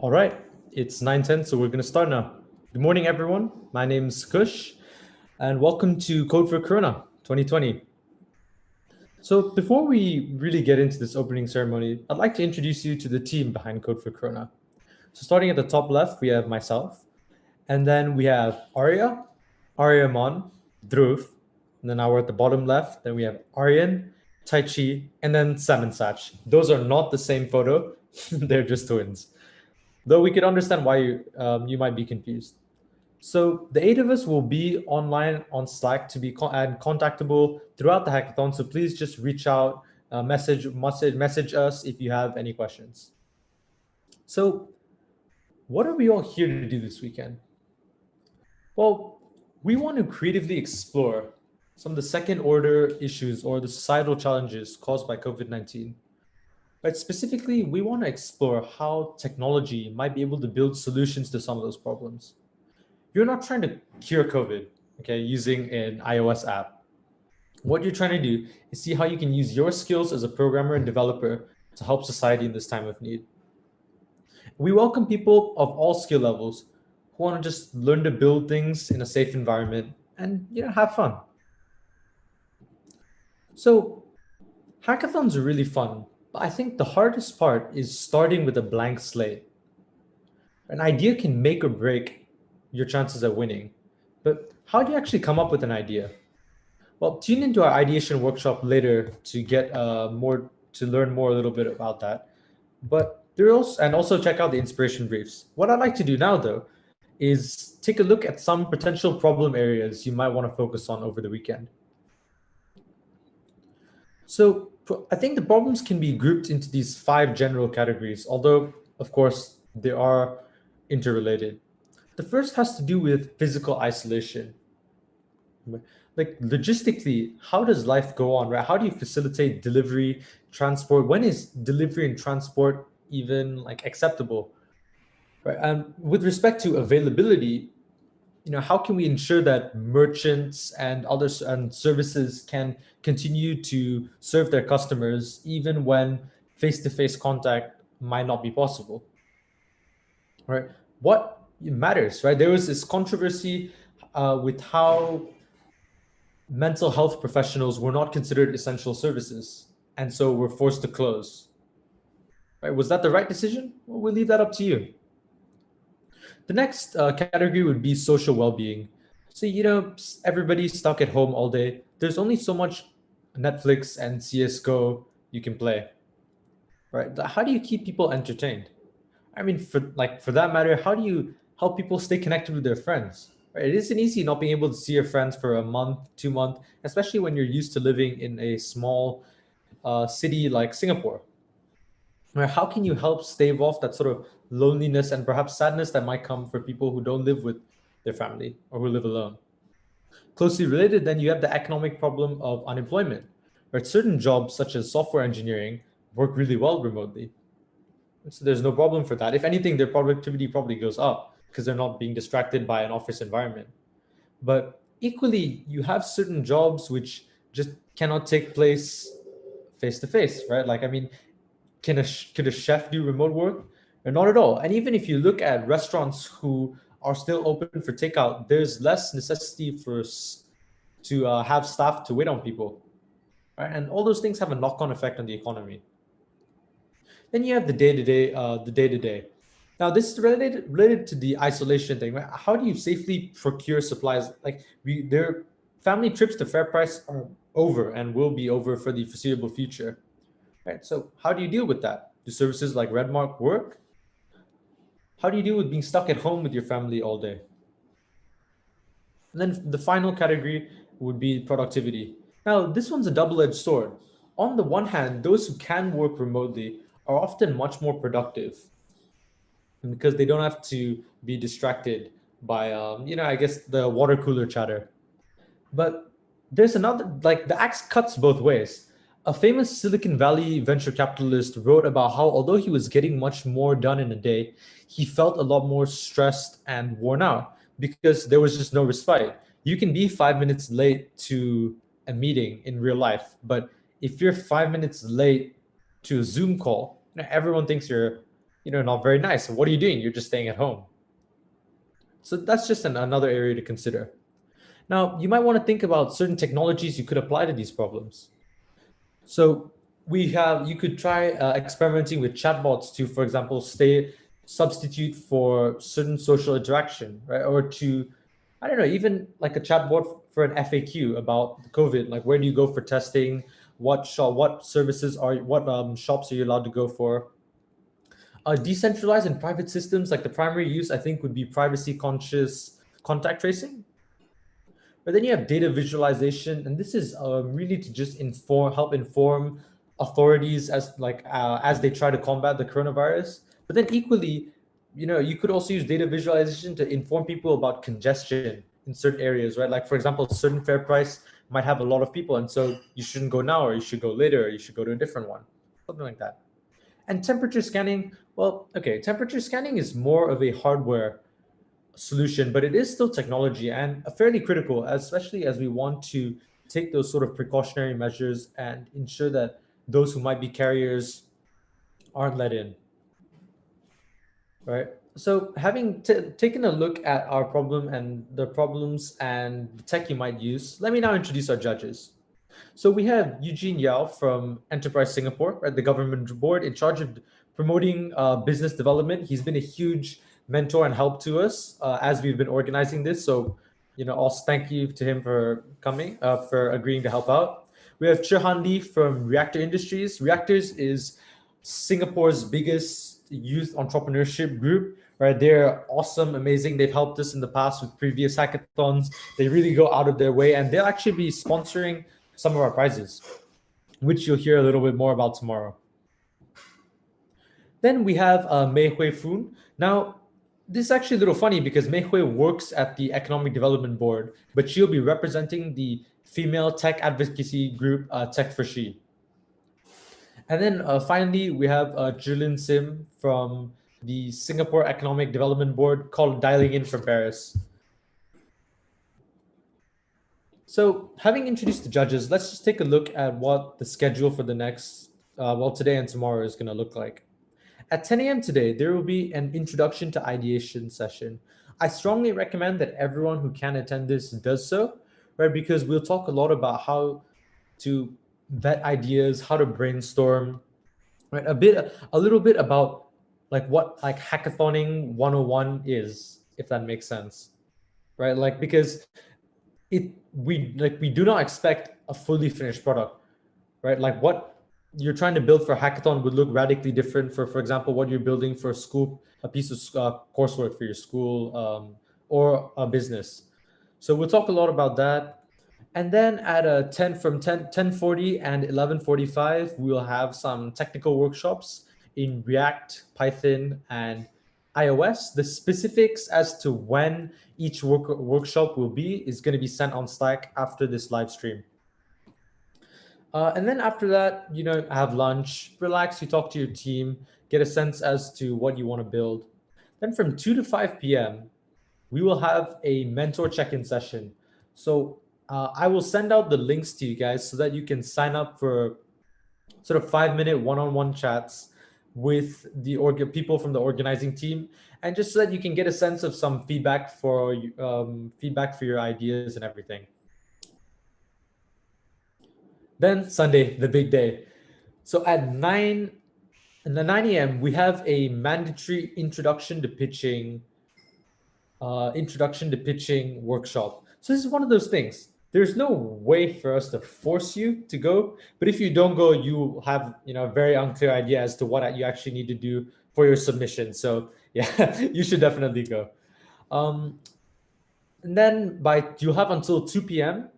All right, it's 9:10, so we're going to start now. Good morning, everyone. My name's Kush, and welcome to Code for Corona 2020. So, before we really get into this opening ceremony, I'd like to introduce you to the team behind Code for Corona. So, starting at the top left, we have myself, and then we have Aryaman, Dhruv, and then now we're at the bottom left. Then we have Aryan, Tai Chi, and then Sam and Sach. Those are not the same photo; they're just twins. Though we could understand why you might be confused. So the eight of us will be online on Slack to be and contactable throughout the hackathon. So please just reach out, message us if you have any questions. So what are we all here to do this weekend? Well, we want to creatively explore some of the second order issues or the societal challenges caused by COVID-19. But specifically, we want to explore how technology might be able to build solutions to some of those problems. You're not trying to cure COVID, okay, using an iOS app. What you're trying to do is see how you can use your skills as a programmer and developer to help society in this time of need. We welcome people of all skill levels who want to just learn to build things in a safe environment and have fun. So hackathons are really fun, but I think the hardest part is starting with a blank slate. An idea can make or break your chances of winning, but how do you actually come up with an idea? Well, tune into our ideation workshop later to get more to learn more a little bit about that. But there also and also check out the inspiration briefs. What I'd like to do now though is take a look at some potential problem areas you might want to focus on over the weekend. So I think the problems can be grouped into these five general categories, although of course they are interrelated. The first has to do with physical isolation. Like logistically, how does life go on, right? How do you facilitate delivery, transport? When is delivery and transport even like acceptable, right? And with respect to availability, how can we ensure that merchants and others and services can continue to serve their customers even when face-to-face contact might not be possible, right? What matters, right? There was this controversy with how mental health professionals were not considered essential services and so were forced to close. Right? Was that the right decision? Well, we'll leave that up to you. The next category would be social well-being. So everybody's stuck at home all day. There's only so much Netflix and CS:GO you can play, right? How do you keep people entertained? I mean, for that matter, how do you help people stay connected with their friends? Right? It isn't easy not being able to see your friends for a month, 2 months, especially when you're used to living in a small city like Singapore. Right? How can you help stave off that sort of loneliness and perhaps sadness that might come for people who don't live with their family or who live alone? Closely related, then you have the economic problem of unemployment. Right? Certain jobs, such as software engineering, work really well remotely. So there's no problem for that. If anything, their productivity probably goes up because they're not being distracted by an office environment. But equally, you have certain jobs which just cannot take place face to face, right? Like, I mean, could a chef do remote work? Or not at all. And even if you look at restaurants who are still open for takeout, there's less necessity for us to have staff to wait on people, right? And all those things have a knock-on effect on the economy. Then you have the day to day. Now, this is related to the isolation thing. Right? How do you safely procure supplies? Like their family trips to Fair Price are over and will be over for the foreseeable future. Right. So how do you deal with that? Do services like Redmark work? How do you deal with being stuck at home with your family all day? And then the final category would be productivity. Now, this one's a double-edged sword. On the one hand, those who can work remotely are often much more productive because they don't have to be distracted by, I guess, the water cooler chatter. But there's another, like the axe cuts both ways. A famous Silicon Valley venture capitalist wrote about how, although he was getting much more done in a day, he felt a lot more stressed and worn out because there was just no respite. You can be 5 minutes late to a meeting in real life, but if you're 5 minutes late to a Zoom call, everyone thinks you're not very nice. What are you doing? You're just staying at home. So that's just another area to consider. Now, you might want to think about certain technologies you could apply to these problems. So you could try experimenting with chatbots to, for example, stay substitute for certain social interaction, right? Or to, I don't know, even like a chatbot for an FAQ about COVID, like where do you go for testing? What services what shops are you allowed to go for? Decentralized and private systems, like the primary use, I think, would be privacy conscious contact tracing. But then you have data visualization, and this is really to just help inform authorities as they try to combat the coronavirus. But then equally, you could also use data visualization to inform people about congestion in certain areas, right? Like for example, a certain fair price might have a lot of people, and so you shouldn't go now, or you should go later, or you should go to a different one, something like that. And temperature scanning, well, okay, temperature scanning is more of a hardware solution, but it is still technology and fairly critical, especially as we want to take those sort of precautionary measures and ensure that those who might be carriers aren't let in, right? So, having taken a look at our problem and the problems and the tech you might use, let me now introduce our judges. So we have Eugene Yao from Enterprise Singapore, right, the government board in charge of promoting business development. He's been a huge mentor and help to us as we've been organizing this. So, also thank you to him for coming, for agreeing to help out. We have Chirhan Lee from Reactor Industries. Reactors is Singapore's biggest youth entrepreneurship group. Right, they're awesome, amazing. They've helped us in the past with previous hackathons. They really go out of their way, and they'll actually be sponsoring some of our prizes, which you'll hear a little bit more about tomorrow. Then we have Mei Hui Foon. Now, this is actually a little funny because Mei Hui works at the Economic Development Board, but she'll be representing the female tech advocacy group, Tech for She. And then finally, we have Julin Sim from the Singapore Economic Development Board, called Dialing In from Paris. So, having introduced the judges, let's just take a look at what the schedule for the next, today and tomorrow is going to look like. At 10 a.m. today, there will be an introduction to ideation session. I strongly recommend that everyone who can attend this does so, right? Because we'll talk a lot about how to vet ideas, how to brainstorm, right? A little bit about like what like hackathoning 101 is, if that makes sense, right? Like because we do not expect a fully finished product, right? Like what you're trying to build for hackathon would look radically different for example, what you're building for a school, a piece of coursework for your school, or a business. So we'll talk a lot about that. And then at 10:40 and 11:45, we will have some technical workshops in React, Python, and iOS. The specifics as to when each workshop will be is going to be sent on Slack after this live stream. And then after that, have lunch, relax, you talk to your team, get a sense as to what you want to build. Then from 2 to 5 p.m., we will have a mentor check-in session. So I will send out the links to you guys so that you can sign up for sort of 5-minute one-on-one chats with the people from the organizing team, and just so that you can get a sense of some feedback for your ideas and everything. Then Sunday, the big day. So at 9 a.m., we have a mandatory introduction to pitching workshop. So this is one of those things. There's no way for us to force you to go, but if you don't go, you have a very unclear idea as to what you actually need to do for your submission. So yeah, you should definitely go. And then you have until 2 p.m.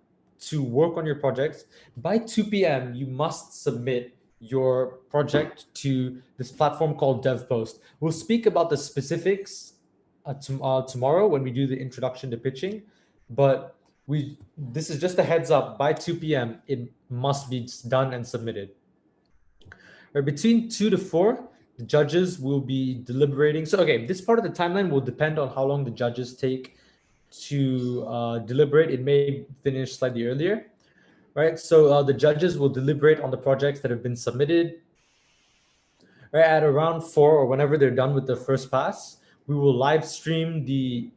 to work on your projects. By 2 p.m., you must submit your project to this platform called DevPost. We'll speak about the specifics tomorrow when we do the introduction to pitching, but this is just a heads up. By 2 p.m., it must be done and submitted. Right, between 2 to 4, the judges will be deliberating. So, okay, this part of the timeline will depend on how long the judges take to deliberate. It may finish slightly earlier, right? So the judges will deliberate on the projects that have been submitted. right? At around 4 or whenever they're done with the first pass, we will live stream the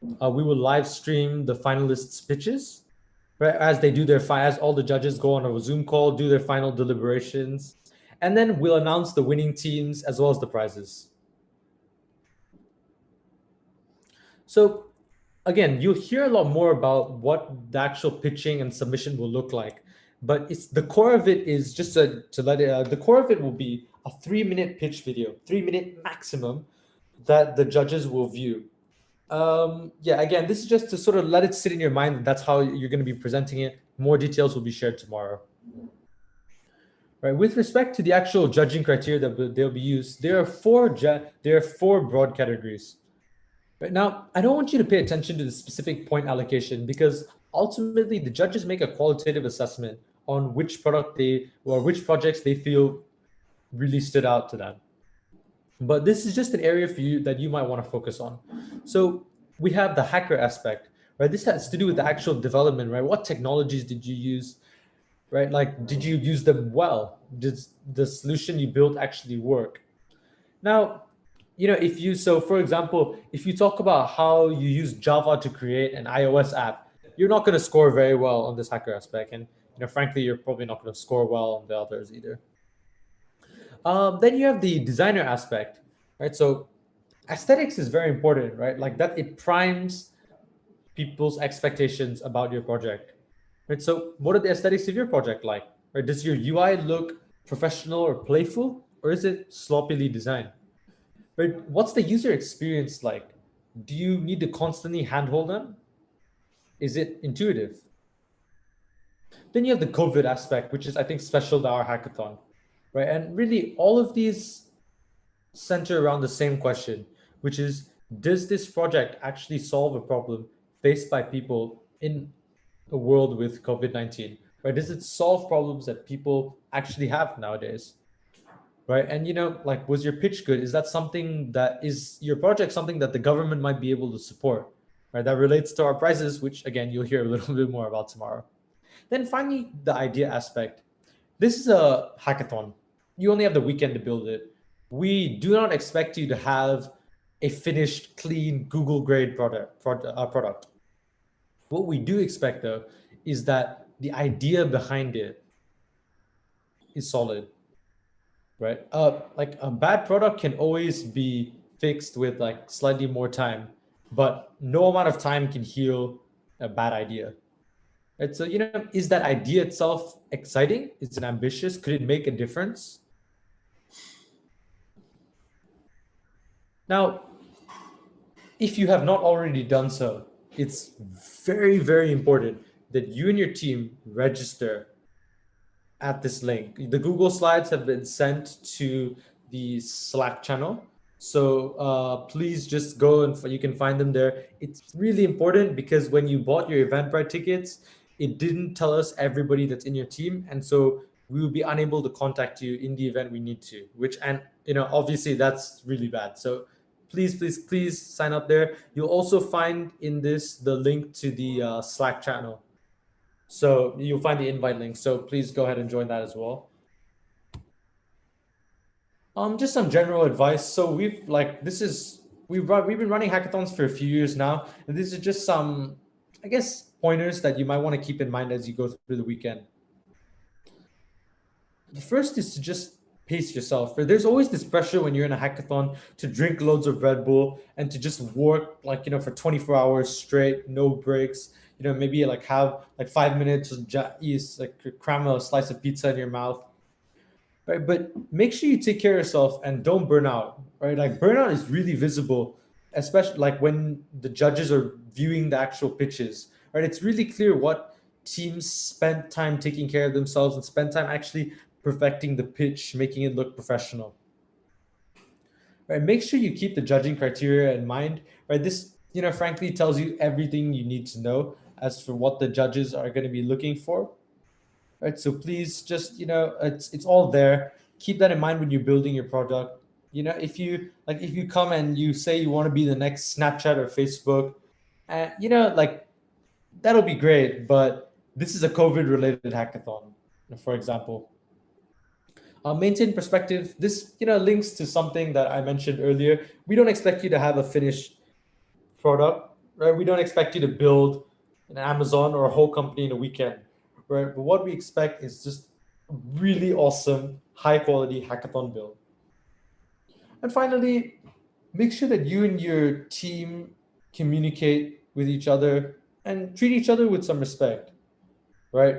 finalists' pitches, right? As they do as all the judges go on a Zoom call, do their final deliberations, and then we'll announce the winning teams as well as the prizes. So again, you'll hear a lot more about what the actual pitching and submission will look like, but it's the core of it is just to let it. The core of it will be a 3-minute pitch video, 3-minute maximum, that the judges will view. Yeah, again, this is just to sort of let it sit in your mind that that's how you're going to be presenting it. More details will be shared tomorrow. Right. With respect to the actual judging criteria that they'll be used, there are four broad categories. Right now, I don't want you to pay attention to the specific point allocation because ultimately the judges make a qualitative assessment on which which projects they feel really stood out to them. But this is just an area for you that you might want to focus on. So we have the hacker aspect, right? This has to do with the actual development, right? What technologies did you use, right? Like, did you use them well? Did the solution you built actually work? Now, for example, if you talk about how you use Java to create an iOS app, you're not going to score very well on this hacker aspect. And, frankly, you're probably not going to score well on the others either. Then you have the designer aspect, right? So aesthetics is very important, right? Like that, it primes people's expectations about your project, right? So what are the aesthetics of your project like, right? Does your UI look professional or playful, or is it sloppily designed, right? What's the user experience like? Do you need to constantly handhold them? Is it intuitive? Then you have the COVID aspect, which is, I think, special to our hackathon, right? And really, all of these center around the same question, which is, does this project actually solve a problem faced by people in a world with COVID-19? Right? Does it solve problems that people actually have nowadays? Right? And like, was your pitch good? Is that something that is your project something that the government might be able to support? Right? That relates to our prizes, which again you'll hear a little bit more about tomorrow. Then finally, the idea aspect. This is a hackathon. You only have the weekend to build it. We do not expect you to have a finished, clean, Google grade product. What we do expect, though, is that the idea behind it is solid, right? Like a bad product can always be fixed with like slightly more time, but no amount of time can heal a bad idea. Right? So, is that idea itself exciting? Is it ambitious? Could it make a difference? Now, if you have not already done so, it's very, very important that you and your team register at this link. The Google Slides have been sent to the Slack channel. So please just go and you can find them there. It's really important because when you bought your Eventbrite tickets, it didn't tell us everybody that's in your team. And so we will be unable to contact you in the event we need to, and obviously that's really bad. So please, please, please sign up there. You'll also find in this the link to the Slack channel. So you'll find the invite link. So please go ahead and join that as well. Just some general advice. So we've been running hackathons for a few years now, and these are just some, I guess, pointers that you might want to keep in mind as you go through the weekend. The first is to just pace yourself. There's always this pressure when you're in a hackathon to drink loads of Red Bull and to just work for 24 hours straight, no breaks. Maybe like have like 5 minutes to cram a slice of pizza in your mouth. Right, but make sure you take care of yourself and don't burn out. Right, like burnout is really visible, especially like when the judges are viewing the actual pitches. Right, it's really clear what teams spent time taking care of themselves and spent time actually perfecting the pitch, making it look professional. Right, make sure you keep the judging criteria in mind. Right, this frankly tells you everything you need to know as for what the judges are going to be looking for. Right, so please just it's all there. Keep that in mind when you're building your product. If you come and you say you want to be the next Snapchat or Facebook, like that'll be great, but this is a COVID related hackathon, for example. Maintain perspective. This links to something that I mentioned earlier. We don't expect you to have a finished product, right? We don't expect you to build an Amazon or a whole company in a weekend, right? But what we expect is just a really awesome, high quality hackathon build. And finally, make sure that you and your team communicate with each other and treat each other with some respect, right?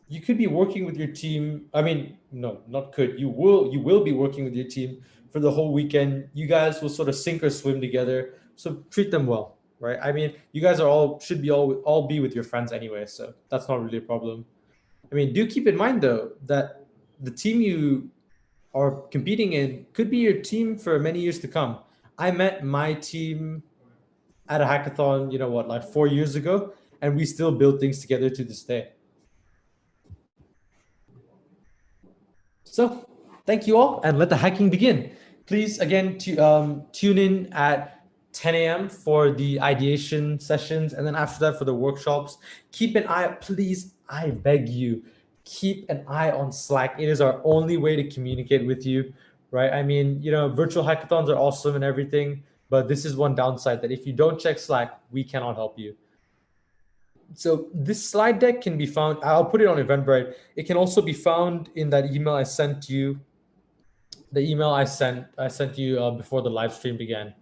You could be working with your team. I mean, no, not could. You will be working with your team for the whole weekend. You guys will sort of sink or swim together. So treat them well, right? I mean, you guys are all should be all be with your friends anyway, so that's not really a problem. I mean, do keep in mind though that the team you are competing in could be your team for many years to come. I met my team at a hackathon, like 4 years ago, and we still build things together to this day. So, thank you all, and let the hacking begin. Please, again, tune in at 10 a.m. for the ideation sessions, and then after that for the workshops. Keep an eye, please, I beg you, keep an eye on Slack. It is our only way to communicate with you, right? I mean, virtual hackathons are awesome and everything, but this is one downside that if you don't check Slack, we cannot help you. So this slide deck can be found. I'll put it on Eventbrite. It can also be found in that email I sent you. The email I sent you before the live stream began.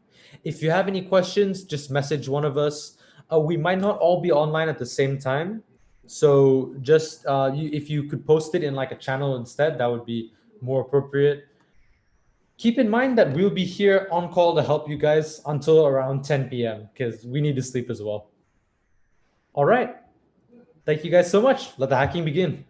If you have any questions, just message one of us. We might not all be online at the same time, so just if you could post it in like a channel instead, that would be more appropriate. Keep in mind that we'll be here on call to help you guys until around 10 p.m. because we need to sleep as well. All right. Thank you guys so much. Let the hacking begin.